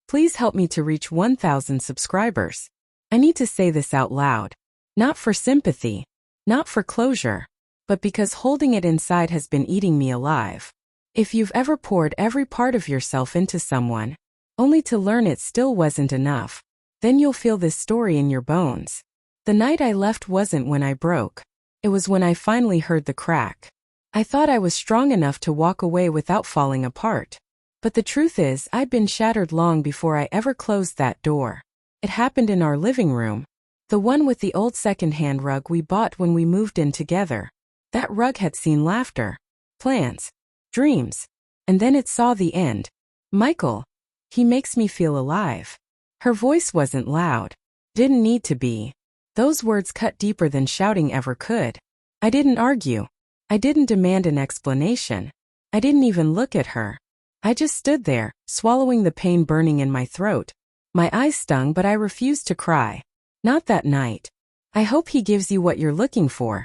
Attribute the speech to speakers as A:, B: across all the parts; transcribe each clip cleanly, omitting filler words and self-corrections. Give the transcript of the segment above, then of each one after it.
A: Please help me to reach 1,000 subscribers. I need to say this out loud. Not for sympathy, not for closure, but because holding it inside has been eating me alive. If you've ever poured every part of yourself into someone, only to learn it still wasn't enough, then you'll feel this story in your bones. The night I left wasn't when I broke. It was when I finally heard the crack. I thought I was strong enough to walk away without falling apart. But the truth is, I'd been shattered long before I ever closed that door. It happened in our living room. The one with the old second-hand rug we bought when we moved in together. That rug had seen laughter, plans, dreams, and then it saw the end. Michael. He makes me feel alive. Her voice wasn't loud. Didn't need to be. Those words cut deeper than shouting ever could. I didn't argue. I didn't demand an explanation. I didn't even look at her. I just stood there, swallowing the pain burning in my throat. My eyes stung, but I refused to cry. Not that night. I hope he gives you what you're looking for,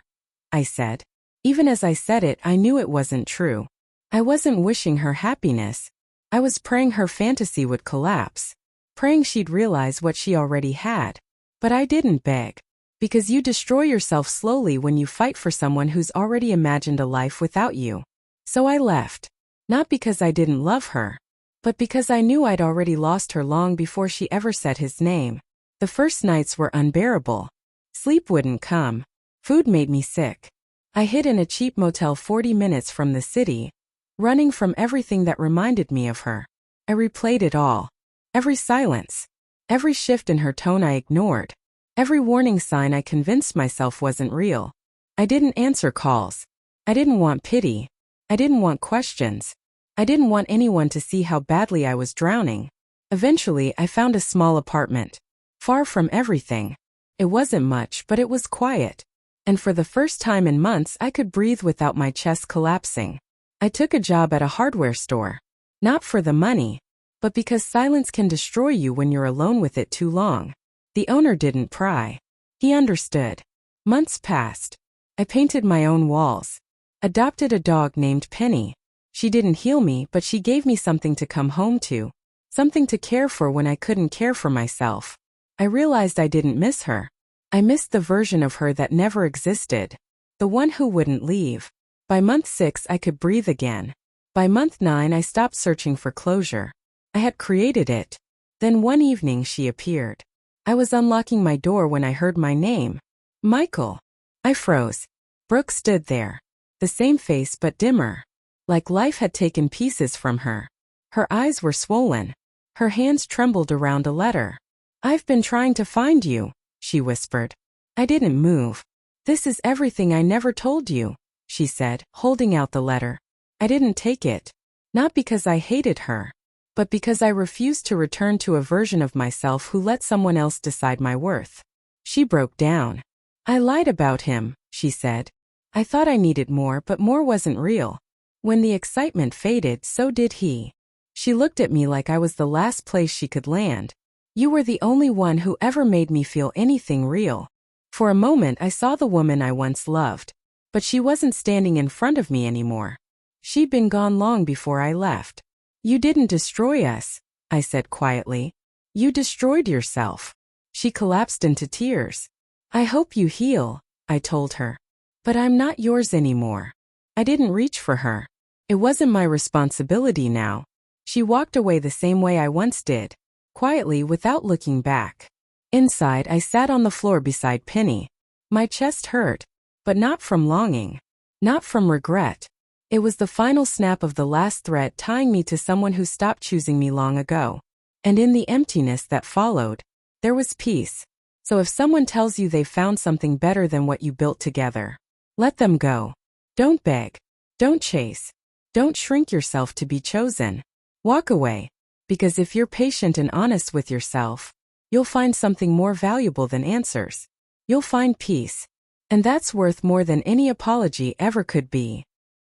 A: I said. Even as I said it, I knew it wasn't true. I wasn't wishing her happiness. I was praying her fantasy would collapse. Praying she'd realize what she already had. But I didn't beg. Because you destroy yourself slowly when you fight for someone who's already imagined a life without you. So I left. Not because I didn't love her, but because I knew I'd already lost her long before she ever said his name. The first nights were unbearable. Sleep wouldn't come. Food made me sick. I hid in a cheap motel 40 minutes from the city, running from everything that reminded me of her. I replayed it all. Every silence. Every shift in her tone I ignored. Every warning sign I convinced myself wasn't real. I didn't answer calls. I didn't want pity. I didn't want questions. I didn't want anyone to see how badly I was drowning. Eventually, I found a small apartment. Far from everything. It wasn't much, but it was quiet. And for the first time in months, I could breathe without my chest collapsing. I took a job at a hardware store. Not for the money, but because silence can destroy you when you're alone with it too long. The owner didn't pry. He understood. Months passed. I painted my own walls. Adopted a dog named Penny. She didn't heal me, but she gave me something to come home to. Something to care for when I couldn't care for myself. I realized I didn't miss her. I missed the version of her that never existed. The one who wouldn't leave. By month 6, I could breathe again. By month 9, I stopped searching for closure. I had created it. Then one evening she appeared. I was unlocking my door when I heard my name. Michael. I froze. Brooke stood there. The same face but dimmer. Like life had taken pieces from her. Her eyes were swollen. Her hands trembled around a letter. "I've been trying to find you," she whispered. I didn't move. "This is everything I never told you," she said, holding out the letter. I didn't take it. Not because I hated her, but because I refused to return to a version of myself who let someone else decide my worth. She broke down. "I lied about him," she said. "I thought I needed more, but more wasn't real. When the excitement faded, so did he." She looked at me like I was the last place she could land. "You were the only one who ever made me feel anything real." For a moment I saw the woman I once loved. But she wasn't standing in front of me anymore. She'd been gone long before I left. "You didn't destroy us," I said quietly. "You destroyed yourself." She collapsed into tears. "I hope you heal," I told her. "But I'm not yours anymore." I didn't reach for her. It wasn't my responsibility now. She walked away the same way I once did, quietly without looking back. Inside, I sat on the floor beside Penny. My chest hurt, but not from longing, not from regret. It was the final snap of the last thread tying me to someone who stopped choosing me long ago. And in the emptiness that followed, there was peace. So if someone tells you they've found something better than what you built together, let them go. Don't beg. Don't chase. Don't shrink yourself to be chosen. Walk away. Because if you're patient and honest with yourself, you'll find something more valuable than answers. You'll find peace. And that's worth more than any apology ever could be.